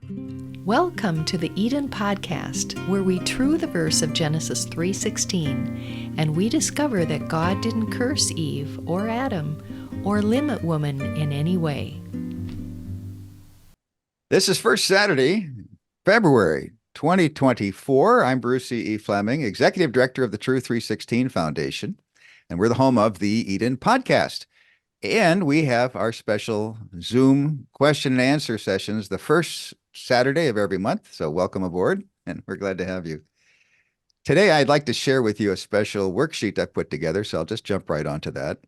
Welcome to the Eden Podcast, where we true the verse of Genesis 3:16, and we discover that God didn't curse Eve or Adam or limit woman in any way. This is First Saturday, February 2024. I'm Bruce E. Fleming, Executive Director of the True 316 Foundation, and we're the home of the Eden Podcast. And we have our special Zoom question and answer sessions the first Saturday of every month. So welcome aboard, and we're glad to have you. Today, I'd like to share with you a special worksheet I put together, so I'll just jump right onto that.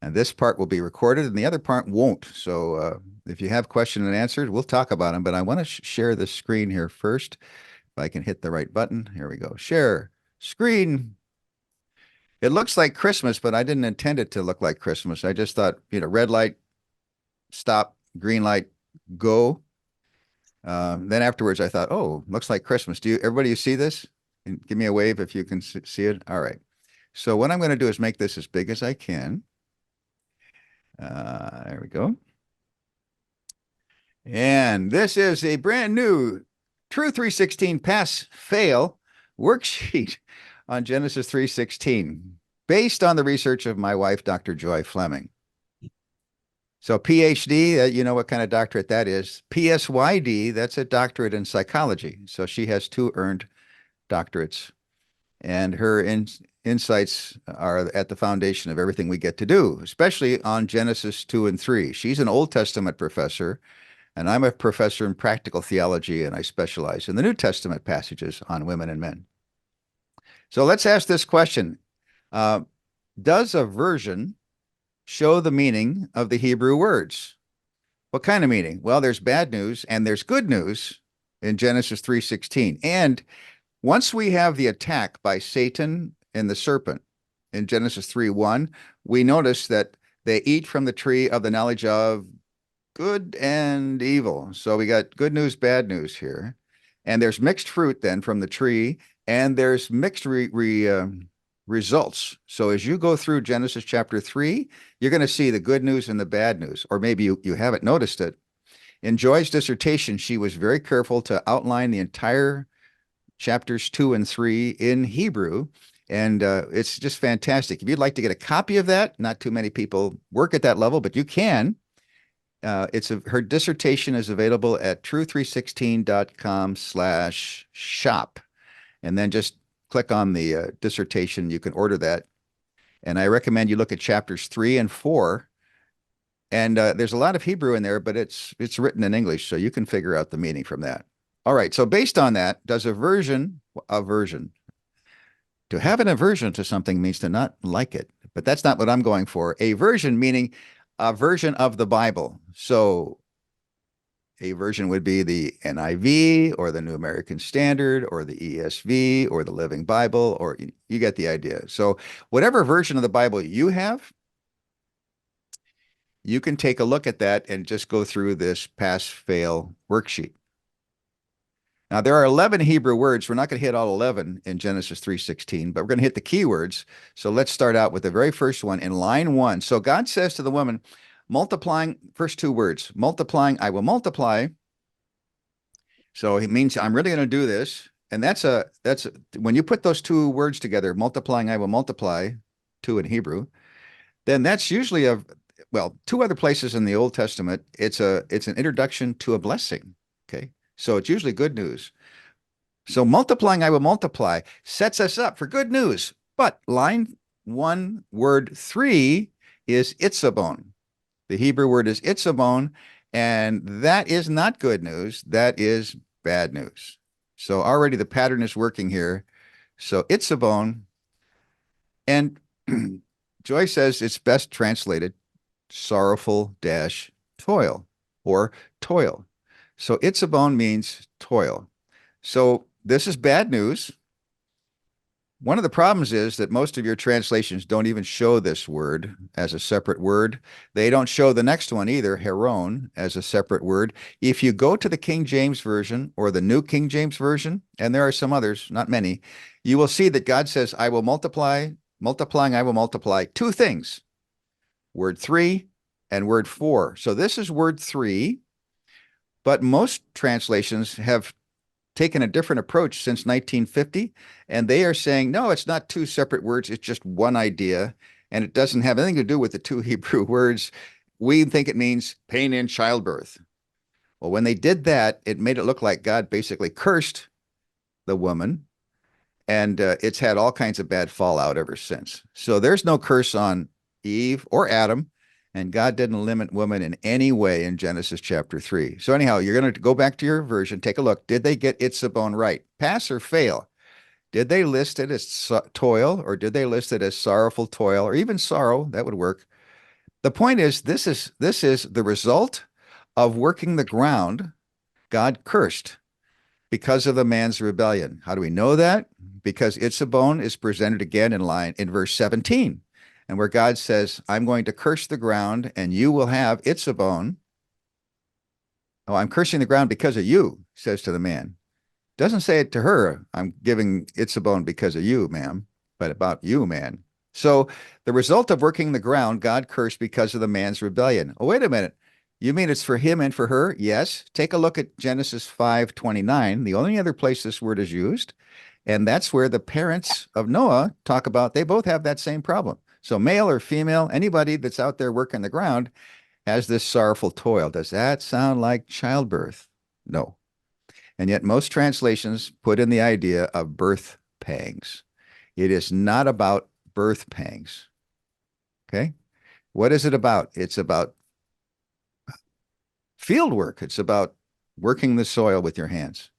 And this part will be recorded, and the other part won't. So if you have questions and answers, we'll talk about them. But I want to share the screen here first. If I can hit the right button. Here we go. Share screen. It looks like Christmas, but I didn't intend it to look like Christmas. I just thought, red light, stop, green light, go. Then afterwards, I thought, oh, looks like Christmas. Everybody see this? And give me a wave if you can see it. All right. So what I'm going to do is make this as big as I can. There we go. And this is a brand new True 316 Pass-Fail worksheet on Genesis 3:16, based on the research of my wife, Dr. Joy Fleming. So PhD, you know what kind of doctorate that is. PSYD, that's a doctorate in psychology. So she has 2 earned doctorates. And her insights are at the foundation of everything we get to do, especially on Genesis 2 and 3. She's an Old Testament professor, and I'm a professor in practical theology, and I specialize in the New Testament passages on women and men. So let's ask this question. Does a version show the meaning of the Hebrew words? What kind of meaning? Well, there's bad news and there's good news in Genesis 3:16. And once we have the attack by Satan and the serpent in Genesis 3:1, we notice that they eat from the tree of the knowledge of good and evil. So we got good news, bad news here. And there's mixed fruit then from the tree, and there's mixed results. So as you go through Genesis chapter 3, you're going to see the good news and the bad news, or maybe you haven't noticed it. In Joy's dissertation, she was very careful to outline the entire chapters 2 and 3 in Hebrew, and it's just fantastic. If you'd like to get a copy of that, not too many people work at that level, but you can. Her dissertation is available at true316.com/shop, and then just click on the dissertation. You can order that, and I recommend you look at chapters 3 and 4. And there's a lot of Hebrew in there, but it's written in English, so you can figure out the meaning from that. All right, so based on that, does aversion, to have an aversion to something means to not like it, but that's not what I'm going for. Aversion meaning a version of the Bible. So a version would be the NIV or the New American Standard or the ESV or the Living Bible, or you get the idea. So whatever version of the Bible you have, you can take a look at that and just go through this pass-fail worksheet. Now, there are 11 Hebrew words. We're not going to hit all 11 in Genesis 3:16, but we're going to hit the keywords. So let's start out with the very first one in line 1. So God says to the woman, multiplying, first 2 words, multiplying, I will multiply. So it means I'm really going to do this. And that's when you put those 2 words together, multiplying, I will multiply, 2 in Hebrew, then that's usually 2 other places in the Old Testament. It's an introduction to a blessing. Okay. So it's usually good news. So multiplying, I will multiply, sets us up for good news. But line 1, word 3 is itzabon. The Hebrew word is itzabon, and that is not good news. That is bad news. So already the pattern is working here. So itzabon, and Joy says it's best translated sorrowful dash toil, or toil. So itzabon means toil. So this is bad news. One of the problems is that most of your translations don't even show this word as a separate word. They don't show the next one either, heron, as a separate word. If you go to the King James Version or the New King James Version, and there are some others, not many, you will see that God says, I will multiply, multiplying, I will multiply 2 things, word 3 and word 4. So this is word 3. But most translations have taken a different approach since 1950, and they are saying, no, it's not two separate words, it's just one idea, and it doesn't have anything to do with the two Hebrew words. We think it means pain in childbirth. Well, when they did that, it made it look like God basically cursed the woman, and it's had all kinds of bad fallout ever since. So there's no curse on Eve or Adam, and God didn't limit woman in any way in Genesis chapter 3. So anyhow, you're going to go back to your version, take a look. Did they get Itzabon right? Pass or fail? Did they list it as toil, or did they list it as sorrowful toil, or even sorrow? That would work. The point is, this is the result of working the ground God cursed because of the man's rebellion. How do we know that? Because Itzabon is presented again in verse 17, and where God says, I'm going to curse the ground and you will have Itzabon. Oh, I'm cursing the ground because of you, says to the man. Doesn't say it to her, I'm giving Itzabon because of you, ma'am, but about you, man. So the result of working the ground, God cursed because of the man's rebellion. Oh, wait a minute. You mean it's for him and for her? Yes. Take a look at Genesis 5:29, the only other place this word is used. And that's where the parents of Noah talk about, they both have that same problem. So male or female, anybody that's out there working the ground has this sorrowful toil. Does that sound like childbirth? No. And yet most translations put in the idea of birth pangs. It is not about birth pangs. Okay? What is it about? It's about field work. It's about working the soil with your hands.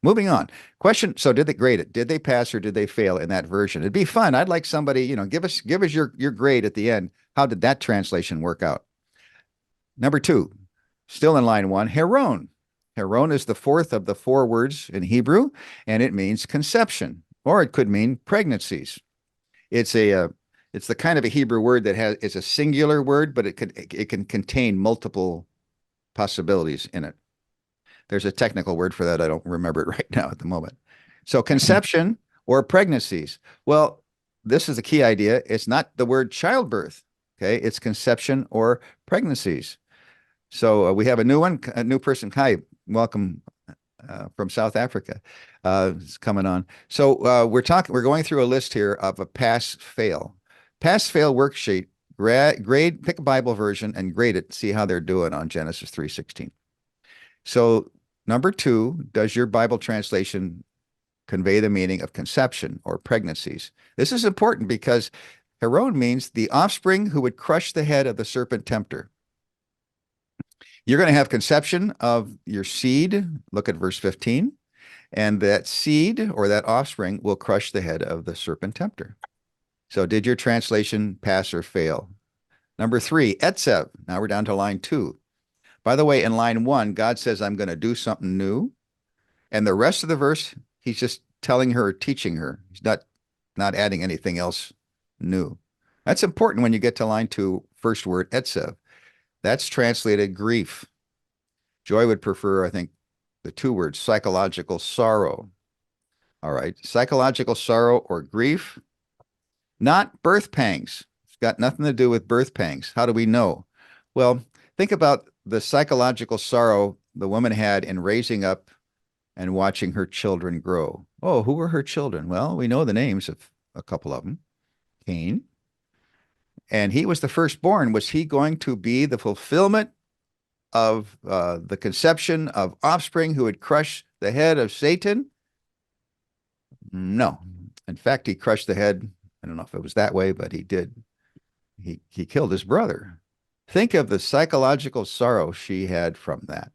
Moving on. Question, so did they grade it? Did they pass or did they fail in that version? It'd be fun. I'd like somebody, give us your grade at the end. How did that translation work out? Number 2, still in line 1, Heron. Heron is the fourth of the 4 words in Hebrew, and it means conception, or it could mean pregnancies. It's the kind of a Hebrew word that it's a singular word, but it can contain multiple possibilities in it. There's a technical word for that. I don't remember it right now at the moment. So conception or pregnancies. Well, this is the key idea. It's not the word childbirth. Okay. It's conception or pregnancies. So we have a new one, a new person. Hi, welcome from South Africa. It's coming on. So we're going through a list here of a pass fail worksheet. Grade, pick a Bible version and grade it. See how they're doing on Genesis 3:16. So number 2, does your Bible translation convey the meaning of conception or pregnancies? This is important because Heron means the offspring who would crush the head of the serpent tempter. You're going to have conception of your seed. Look at verse 15. And that seed or that offspring will crush the head of the serpent tempter. So did your translation pass or fail? Number 3, etzev. Now we're down to line 2. By the way, in line 1, God says, I'm going to do something new. And the rest of the verse, he's just telling her, teaching her. He's not adding anything else new. That's important when you get to line 2, first word, etzev. That's translated grief. Joy would prefer, I think, the 2 words, psychological sorrow. All right, psychological sorrow or grief, not birth pangs. It's got nothing to do with birth pangs. How do we know? Well, think about the psychological sorrow the woman had in raising up and watching her children grow. Oh, who were her children? Well, we know the names of a couple of them. Cain. And he was the firstborn. Was he going to be the fulfillment of the conception of offspring who would crush the head of Satan? No. In fact, he crushed the head. I don't know if it was that way, but he did. He killed his brother. Think of the psychological sorrow she had from that.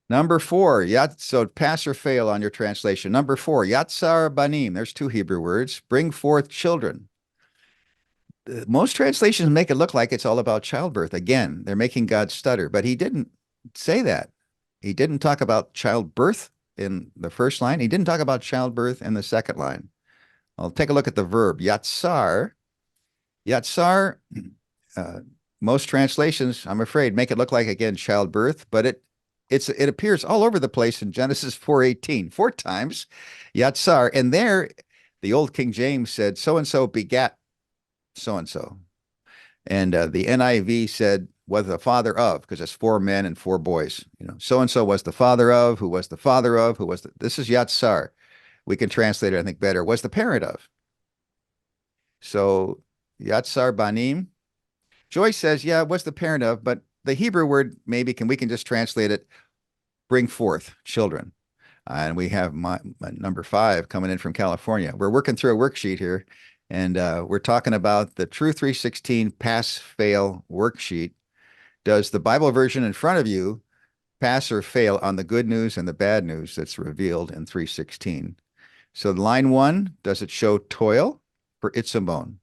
Number 4, so pass or fail on your translation. Number 4, yatsar banim. There's 2 Hebrew words. Bring forth children. Most translations make it look like it's all about childbirth. Again, they're making God stutter, but he didn't say that. He didn't talk about childbirth in the first line. He didn't talk about childbirth in the second line. I'll take a look at the verb, yatsar. Yatsar, most translations, I'm afraid, make it look like, again, childbirth, but it appears all over the place in Genesis 4:18, 4 times, yatsar. And there, the old King James said, so-and-so begat so-and-so. And the NIV said, was the father of, because it's 4 men and 4 boys. So-and-so was the father of, who was the father of, this is Yatsar. We can translate it, I think, better, was the parent of. So Yatsar Banim. Joyce says, yeah, was the parent of, but the Hebrew word we can just translate it, bring forth children. And we have my number 5 coming in from California. We're working through a worksheet here, and we're talking about the True 316 pass-fail worksheet. Does the Bible version in front of you pass or fail on the good news and the bad news that's revealed in 316? So line 1, does it show toil for Itzamon?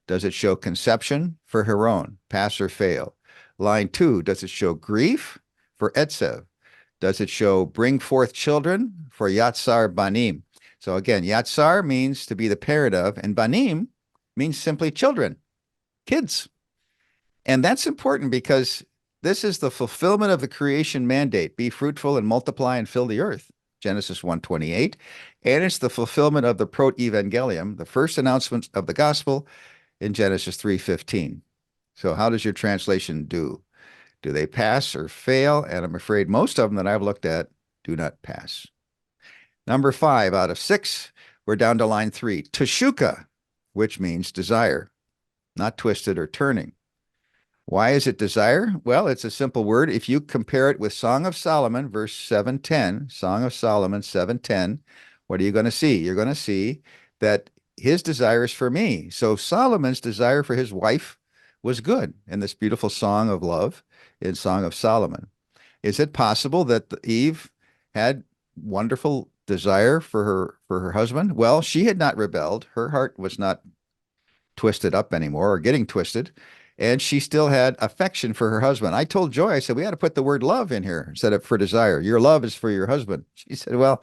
Does it show conception for Heron? Pass or fail. Line 2, does it show grief for Etzev? Does it show bring forth children for Yatsar Banim? So again, Yatsar means to be the parent of, and Banim means simply children, kids. And that's important because this is the fulfillment of the creation mandate. Be fruitful and multiply and fill the earth. Genesis 1:28. And it's the fulfillment of the proto-evangelium, the first announcement of the gospel in Genesis 3:15. So how does your translation do? Do they pass or fail? And I'm afraid most of them that I've looked at do not pass. Number 5 out of 6, we're down to line 3. Teshuka, which means desire, not twisted or turning. Why is it desire? Well, it's a simple word. If you compare it with Song of Solomon, verse 7:10, Song of Solomon 7:10, what are you going to see? You're going to see that his desire is for me. So Solomon's desire for his wife was good in this beautiful song of love in Song of Solomon. Is it possible that Eve had wonderful desire for her husband? Well, she had not rebelled. Her heart was not twisted up anymore or getting twisted. And she still had affection for her husband. I told Joy, I said, we got to put the word love in here instead of for desire. Your love is for your husband. She said, well,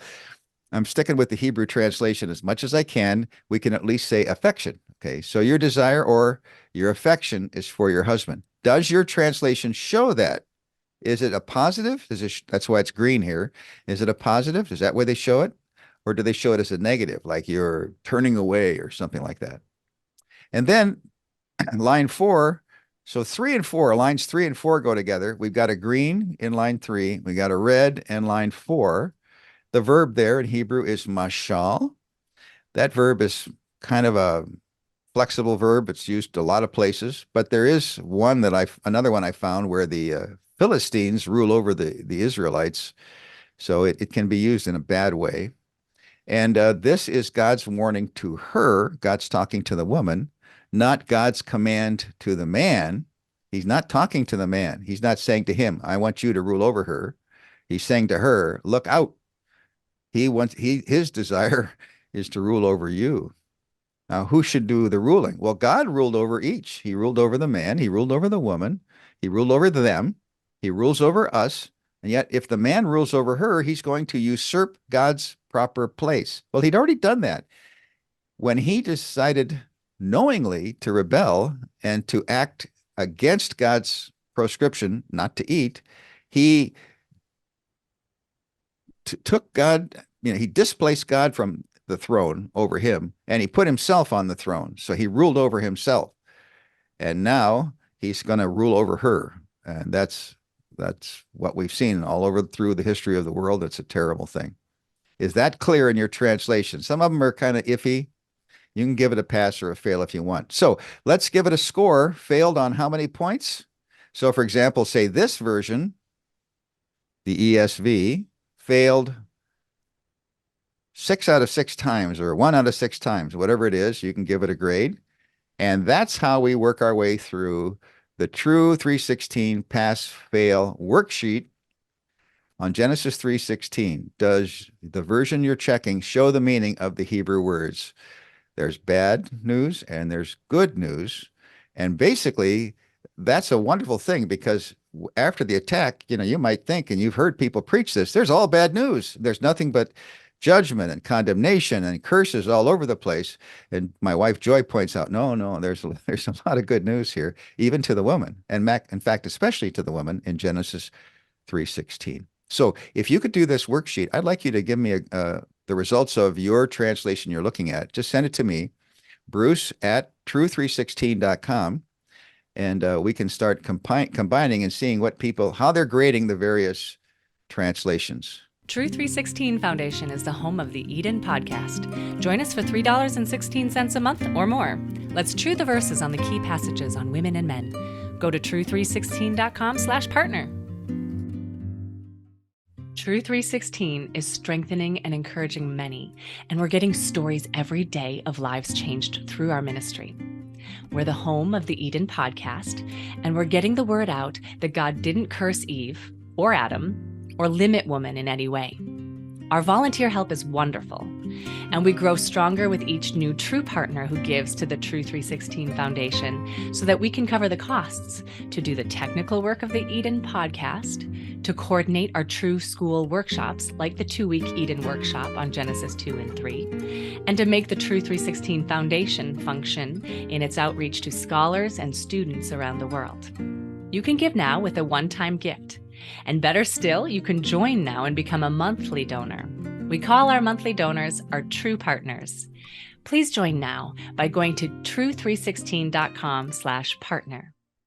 I'm sticking with the Hebrew translation as much as I can. We can at least say affection. Okay, so your desire or your affection is for your husband. Does your translation show that? Is it a positive? That's why it's green here. Is it a positive? Is that where they show it? Or do they show it as a negative, like you're turning away or something like that? And then line 4, so 3 and 4, lines 3 and 4 go together. We've got a green in line 3. We got a red in line 4. The verb there in Hebrew is mashal. That verb is kind of a flexible verb. It's used a lot of places, but there is another one I found where the Philistines rule over the Israelites. So it can be used in a bad way. And this is God's warning to her. God's talking to the woman, not God's command to the man. He's not talking to the man. He's not saying to him, I want you to rule over her. He's saying to her, look out. His desire is to rule over you. Now, who should do the ruling? Well, God ruled over each. He ruled over the man. He ruled over the woman. He ruled over them. He rules over us. And yet, if the man rules over her, he's going to usurp God's proper place. Well, he'd already done that. When he decided knowingly to rebel and to act against God's proscription not to eat, he took God, he displaced God from the throne over him, and he put himself on the throne. So he ruled over himself. And now he's going to rule over her. And that's what we've seen all over through the history of the world. It's a terrible thing. Is that clear in your translation? Some of them are kind of iffy. You can give it a pass or a fail if you want. So let's give it a score. Failed on how many points? So for example, say this version, the ESV, failed 6 out of 6 times or 1 out of 6 times, whatever it is, you can give it a grade. And that's how we work our way through the True 316 Pass-Fail worksheet on Genesis 3:16. Does the version you're checking show the meaning of the Hebrew words? There's bad news and there's good news. And basically, that's a wonderful thing because after the attack, you might think, and you've heard people preach this, there's all bad news. There's nothing but judgment and condemnation and curses all over the place. And my wife Joy points out, no, there's a lot of good news here, even to the woman. And in fact, especially to the woman in Genesis 3:16. So if you could do this worksheet, I'd like you to give me the results of your translation you're looking at. Just send it to me, Bruce at true316.com. And we can start combining and seeing what people, how they're grading the various translations. True 316 Foundation is the home of the Eden podcast. Join us for $3.16 a month or more. Let's true the verses on the key passages on women and men. Go to true316.com/partner. True 316 is strengthening and encouraging many, and we're getting stories every day of lives changed through our ministry. We're the home of the Eden podcast, and we're getting the word out that God didn't curse Eve or Adam or limit woman in any way. Our volunteer help is wonderful, and we grow stronger with each new true partner who gives to the True 316 Foundation so that we can cover the costs to do the technical work of the Eden podcast, to coordinate our True School workshops like the 2-week Eden workshop on Genesis 2 and 3, and to make the True 316 Foundation function in its outreach to scholars and students around the world. You can give now with a one-time gift. And better still, you can join now and become a monthly donor. We call our monthly donors our true partners. Please join now by going to true316.com/partner.